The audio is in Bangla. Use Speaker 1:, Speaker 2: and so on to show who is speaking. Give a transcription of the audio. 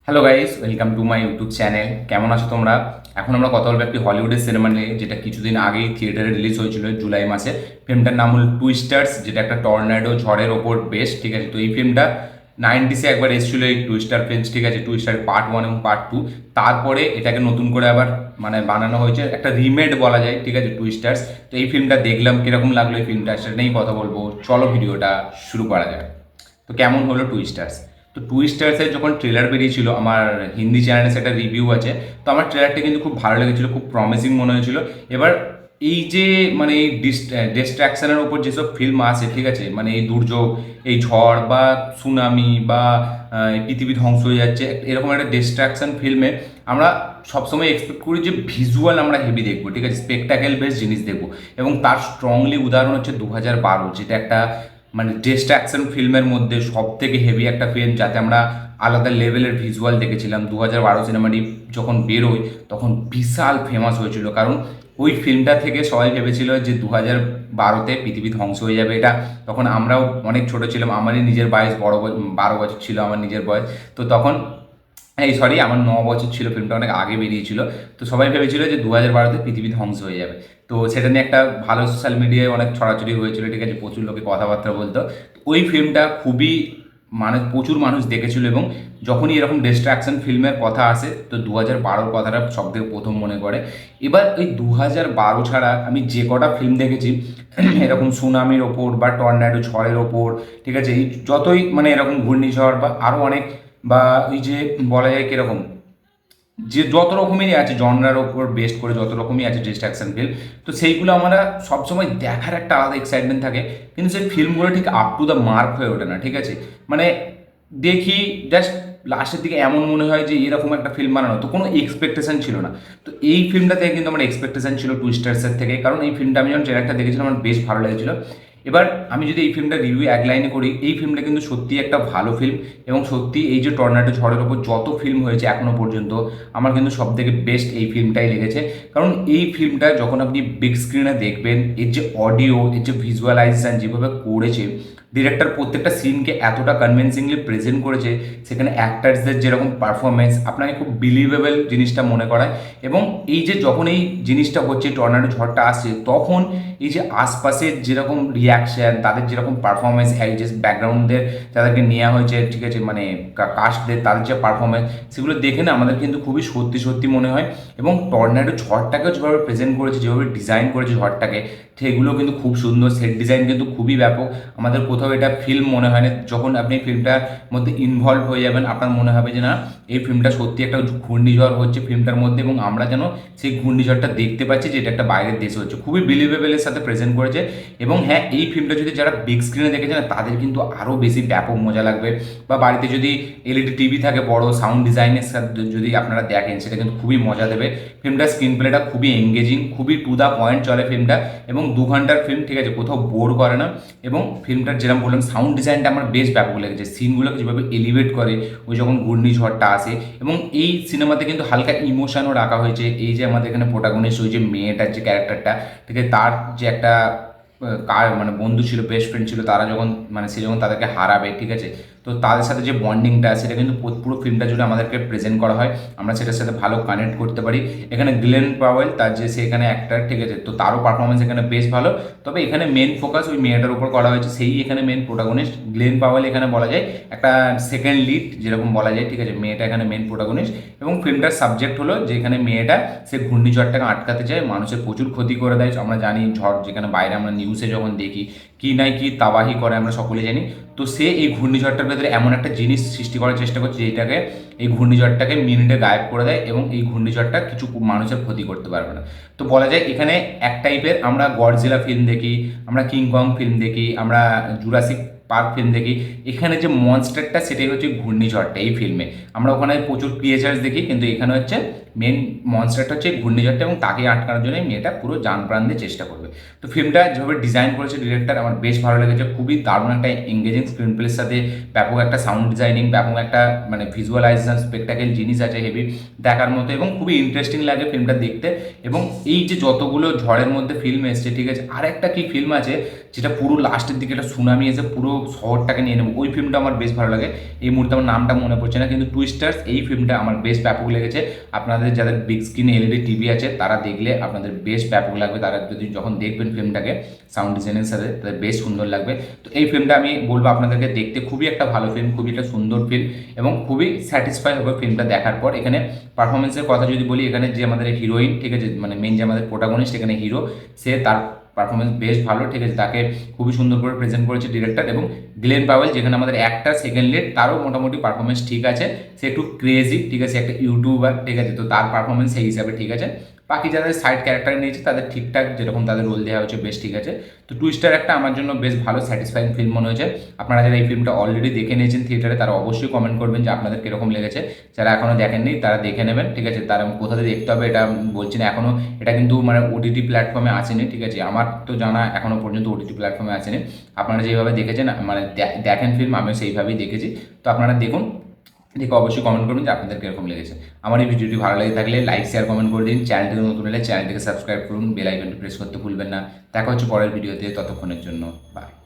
Speaker 1: Hello guys, welcome to my YouTube channel. কেমন আছো তোমরা? এখন আমরা কথা বলবো একটি হলিউডের সিনেমা নিয়ে, যেটা কিছুদিন আগেই থিয়েটারে রিলিজ হয়েছিল জুলাই মাসে। ফিল্মটার নাম হল টুইস্টার্স, যেটা একটা টর্নেডো ঝড়ের ওপর বেস। ঠিক আছে, তো এই ফিল্মটা 90s একবার এসেছিল, এই টুইস্টার ফিল্মস। ঠিক আছে, টুইস্টার পার্ট 1 এবং পার্ট 2। তারপরে এটাকে নতুন করে আবার বানানো হয়েছে, একটা রিমেড বলা যায়। ঠিক আছে, টুইস্টার্স। তো এই ফিল্মটা দেখলাম, কিরকম লাগলো এই ফিল্মটা সেটা নিয়েই কথা বলবো। চলো ভিডিওটা শুরু করা যাক। তো কেমন হলো টুইস্টার্স? তো টুইস্টার্সের যখন ট্রেলার বেরিয়েছিল, আমার হিন্দি চ্যানেলে সেটা রিভিউ আছে। তো আমার ট্রেলারটা কিন্তু খুব ভালো লেগেছিল, খুব প্রমিসিং মনে হয়েছিল। এবার এই যে এই ডিস্ট্রাকশনের ওপর যেসব ফিল্ম আসে, ঠিক আছে, এই দুর্যোগ, এই ঝড় বা সুনামি বা এই পৃথিবী ধ্বংস হয়ে যাচ্ছে, এরকম একটা ডিস্ট্রাকশন ফিল্মে আমরা সবসময় এক্সপেক্ট করি যে ভিজুয়াল আমরা হেভি দেখবো। ঠিক আছে, স্পেকটাকেল বেস জিনিস দেখবো। এবং তার স্ট্রংলি উদাহরণ হচ্ছে 2012, যেটা একটা ডিস্ট্রাকশন ফিল্মের মধ্যে সব থেকে হেভি একটা ফিল্ম, যাতে আমরা আলাদা লেভেলের ভিজুয়াল দেখেছিলাম। 2012 সিনেমাটি যখন বেরোয় তখন বিশাল ফেমাস হয়েছিল, কারণ ওই ফিল্মটা থেকে সবাই ভেবেছিল যে 2012-তে পৃথিবী ধ্বংস হয়ে যাবে। এটা তখন আমরাও অনেক ছোট ছিলাম, আমারই নিজের বয়স 12 বছর ছিল আমার নিজের বয়স। তো তখন আমার 9 বছর ছিল, ফিল্মটা অনেক আগে বেরিয়েছিল। তো সবাই ভেবেছিল যে 2012-তে পৃথিবী ধ্বংস হয়ে যাবে। তো সেটা নিয়ে একটা ভালো সোশ্যাল মিডিয়ায় অনেক ছড়াছড়ি হয়েছিল। ঠিক আছে, প্রচুর লোকে কথাবার্তা বলতো। তো ওই ফিল্মটা খুবই প্রচুর মানুষ দেখেছিল। এবং যখনই এরকম ডিস্ট্রাকশন ফিল্মের কথা আসে, তো 2012-র কথাটা সব থেকে প্রথম মনে পড়ে। এবার ওই 2012 ছাড়া আমি যে কটা ফিল্ম দেখেছি এরকম সুনামির ওপর বা টর্নেডো ঝড়ের ওপর, ঠিক আছে, এই যতই এরকম ঘূর্ণিঝড় বা আরও অনেক, বা ওই যে বলা যায় কিরকম, যে যত রকমেরই আছে জনরার ওপর বেস্ট করে, যত রকমই আছে ডিস্ট্রাকশন ফিল্ম, তো সেইগুলো আমরা সবসময় দেখার একটা আলাদা এক্সাইটমেন্ট থাকে। কিন্তু সেই ফিল্মগুলো ঠিক আপ টু দ্য মার্ক হয়ে ওঠে না। ঠিক আছে, মানে দেখি জাস্ট লাস্টের দিকে এমন মনে হয় যে এরকম একটা ফিল্ম বানানো, তো কোনো এক্সপেকটেশন ছিল না। তো এই ফিল্মটা থেকে কিন্তু আমার এক্সপেকটেশন ছিল টুইস্টার্সের থেকে, কারণ এই ফিল্মটা আমি যখন ট্রেলারটা দেখেছিলাম আমার বেশ ভালো লেগেছিল। এবার আমি যদি এই ফিল্মটা রিভিউ এক লাইনে করি, এই ফিল্মটা কিন্তু সত্যি একটা ভালো ফিল্ম। এবং সত্যি এই যে টর্নেডো ঝড়ের ওপর যত ফিল্ম হয়েছে এখনো পর্যন্ত, আমার কিন্তু সব থেকে বেস্ট এই ফিল্মটাই লেগেছে। কারণ এই ফিল্মটা যখন আপনি বিগ স্ক্রিনে দেখবেন, এর যে অডিও, এর যে ভিজুয়ালাইজেশন যেভাবে করেছে ডিরেক্টর, প্রত্যেকটা সিনকে এতটা কনভিনসিংলি প্রেজেন্ট করেছে, সেখানে অ্যাক্টার্সদের যেরকম পারফরমেন্স আপনাকে খুব বিলিভেবল জিনিসটা মনে করায়। এবং এই যে যখন এই জিনিসটা হচ্ছে, টর্নেডো ঝড়টা আসছে, তখন এই যে আশপাশের যেরকম রিয়াকশান, তাদের যেরকম পারফরমেন্স, এই যে ব্যাকগ্রাউন্ডদের যাদেরকে নেওয়া হয়েছে, ঠিক আছে, কাস্টদের তাদের যে পারফরমেন্স, সেগুলো দেখে না আমাদের কিন্তু খুবই সত্যি সত্যি মনে হয়। এবং টর্নেডো ঝড়টাকেও যেভাবে প্রেজেন্ট করেছে, যেভাবে ডিজাইন করেছে ঝড়টাকে, সেগুলো কিন্তু খুব সুন্দর। সেট ডিজাইন কিন্তু খুবই ব্যাপক। আমাদের কোথাও এটা ফিল্ম মনে হয় না। যখন আপনি ফিল্মটার মধ্যে ইনভলভ হয়ে যাবেন, আপনার মনে হবে যে না, এই ফিল্মটা সত্যি একটা ঘূর্ণিঝড় হচ্ছে ফিল্মটার মধ্যে, এবং আমরা যেন সেই ঘূর্ণিঝড়টা দেখতে পাচ্ছি, যে এটা একটা বাইরের দেশে হচ্ছে। খুবই বিলিভেবলের সাথে প্রেজেন্ট করেছে। এবং হ্যাঁ, এই ফিল্মটা যদি যারা বিগ স্ক্রিনে দেখেছে না, তাদের কিন্তু আরও বেশি ব্যাপক মজা লাগবে। বা বাড়িতে যদি এলইডি টিভি থাকে, বড় সাউন্ড ডিজাইনের সাথে যদি আপনারা দেখেন, সেটা কিন্তু খুবই মজা দেবে। ফিল্মটার স্ক্রিন প্লেটা খুবই এঙ্গেজিং, খুবই টু দ্য পয়েন্ট চলে ফিল্মটা। এবং 2 ঘন্টার ফিল্ম, ঠিক আছে, কোথাও বোর করে না। এবং ফিল্মটার যেরকম বললাম, সাউন্ড ডিজাইনটা আমার বেশ ব্যাপক লেগেছে। সিনগুলোকে যেভাবে এলিভেট করে ওই যখন ঘূর্ণিঝড়টা আসে। এবং এই সিনেমাতে কিন্তু হালকা ইমোশনও রাখা হয়েছে। এই যে আমাদের এখানে প্রোটাগনিস্ট, ওই যে মেয়েটার যে ক্যারেক্টারটা, ঠিক আছে, তার যে একটা কার বন্ধু ছিল, বেস্ট ফ্রেন্ড ছিল, তারা যখন সে যখন তাদেরকে হারাবে, ঠিক আছে, তো তাদের সাথে যে বন্ডিংটা, সেটা কিন্তু পুরো ফিল্মটা জুড়ে আমাদেরকে প্রেজেন্ট করা হয়। আমরা সেটার সাথে ভালো কানেক্ট করতে পারি। এখানে গ্লেন পাওয়েল, তার যে সে এখানে অ্যাক্টার, ঠিক আছে, তো তারও পারফরমেন্স এখানে বেশ ভালো। তবে এখানে মেন ফোকাস ওই মেয়েটার উপর করা হয়েছে, সেই এখানে মেন প্রোটাগনিস্ট। গ্লেন পাওয়েল এখানে বলা যায় একটা সেকেন্ড লিড যেরকম বলা যায়, ঠিক আছে, মেয়েটা এখানে মেন প্রোটাগনিস্ট। এবং ফিল্মটার সাবজেক্ট হলো যে এখানে মেয়েটা সে ঘূর্ণিঝড়টাকে আটকাতে চায়, মানুষের প্রচুর ক্ষতি করে দেয়। আমরা জানি ঝড়, যেখানে বাইরে আমরা নিউজে যখন দেখি কি নাই কি তাবাহি করে, আমরা সকলে জানি। তো সে এই ঘূর্ণিঝড়টার ভেতরে এমন একটা জিনিস সৃষ্টি করার চেষ্টা করছে, যেটাকে এই ঘূর্ণিঝড়টাকে মিনিটে গায়েব করে দেয়, এবং এই ঘূর্ণিঝড়টা কিছু মানুষের ক্ষতি করতে পারবে না। তো বলা যায় এখানে এক টাইপের আমরা গডজিলা ফিল্ম দেখি, আমরা কিংকং ফিল্ম দেখি, আমরা জুরাসিক পার্ক ফিল্ম দেখি। এখানে যে মনস্টারটা, সেটাই হচ্ছে ঘূর্ণিঝড়টা এই ফিল্মে। আমরা ওখানে প্রচুর ক্রিয়েচার্স দেখি, কিন্তু এখানে হচ্ছে মেন মনস্টারটা হচ্ছে ঘূর্ণিঝড়টা, এবং তাকে আটকানোর জন্য মেয়েটা পুরো জান প্রাণ দিয়ে চেষ্টা করবে। তো ফিল্মটা যেভাবে ডিজাইন করেছে ডিরেক্টর, আমার বেশ ভালো লেগেছে। খুবই দারুণ একটা এঙ্গেজিং স্ক্রিন প্লের সাথে ব্যাপক একটা সাউন্ড ডিজাইনিং, ব্যাপক একটা ভিজুয়ালাইজেশন, স্পেকটাকেল জিনিস আছে হেভি দেখার মতো, এবং খুবই ইন্টারেস্টিং লাগে ফিল্মটা দেখতে। এবং এই যে যতগুলো ঝড়ের মধ্যে ফিল্ম এসছে, ঠিক আছে, আর একটা কি ফিল্ম আছে যেটা পুরো লাস্টের দিকে একটা সুনামি এসে পুরো শহরটাকে নিয়ে নেবো, ওই ফিল্মটা আমার বেশ ভালো লাগে। এই মুহূর্তে আমার নামটা মনে পড়ছে না, কিন্তু টুইস্টার্স এই ফিল্মটা আমার বেশ ব্যাপক লেগেছে। আপনাদের যাদের বিগ স্ক্রিন এলইডি টিভি আছে তারা দেখলে আপনাদের বেশ ব্যাপক লাগবে, তারা যদি যখন দেখবেন ফিল্মটাকে সাউন্ড ডিজাইনের সাথে তাদের বেশ সুন্দর লাগবে। তো এই ফিল্মটা আমি বলবো আপনাদেরকে দেখতে, খুবই একটা ভালো ফিল্ম, খুবই একটা সুন্দর ফিল্ম এবং খুবই স্যাটিসফাই হবে ফিল্মটা দেখার পর। এখানে পারফরমেন্সের কথা যদি বলি, এখানে যে আমাদের হিরোইন, ঠিক আছে, মানে মেন যে আমাদের প্রোটাগনিস্ট এখানে হিরো, সে তার পারফরমেন্স বেশ ভালো, ঠিক আছে, তাকে খুবই সুন্দর করে প্রেজেন্ট করেছে ডিরেক্টর। এবং গ্লেন পাওয়েল যেখানে আমাদের একটা সেকেন্ড লিড, তারও মোটামুটি পারফরমেন্স ঠিক আছে। সে একটু ক্রেজি, ঠিক আছে, একটা ইউটিউবার, ঠিক আছে, তো তার পারফরমেন্স সেই হিসাবে ঠিক আছে। বাকি যাদের সাইড ক্যারেক্টার নিয়েছে তাদের ঠিকঠাক যেরকম তাদের রোল দেওয়া হচ্ছে বেশ ঠিক আছে। তো টুইস্টার একটা আমার জন্য বেশ ভালো স্যাটিসফাইং ফিল্ম মনে হয়েছে। আপনারা যারা এই ফিল্মটা অলরেডি দেখে নিয়েছেন থিয়েটারে তারা অবশ্যই কমেন্ট করবেন যে আপনাদের কীরকম লেগেছে। যারা এখনও দেখেননি তারা দেখে নেবেন, ঠিক আছে। তারা কোথাতে দেখতে হবে এটা বলছি না এখনও, এটা কিন্তু মানে ওটিটি প্ল্যাটফর্মে আসেনি, ঠিক আছে, আমার তো জানা এখনও পর্যন্ত ওটিটি প্ল্যাটফর্মে আসেনি। আপনারা যেভাবে দেখেছেন মানে দেখেন ফিল্ম, আমিও সেইভাবেই দেখেছি। তো আপনারা দেখুন, দেখে অবশ্যই কমেন্ট করুন যে আপনাদের কীরকম লেগেছে। আমার এই ভিডিওটি ভালো লেগে থাকলে লাইক শেয়ার কমেন্ট করে দিন। চ্যানেলটিতে নতুন হলে চ্যানেলটিকে সাবস্ক্রাইব করুন, বেল আইকনটি প্রেস করতে ভুলবেন না। দেখা হচ্ছে পরের ভিডিওতে, ততক্ষণের জন্য বাই।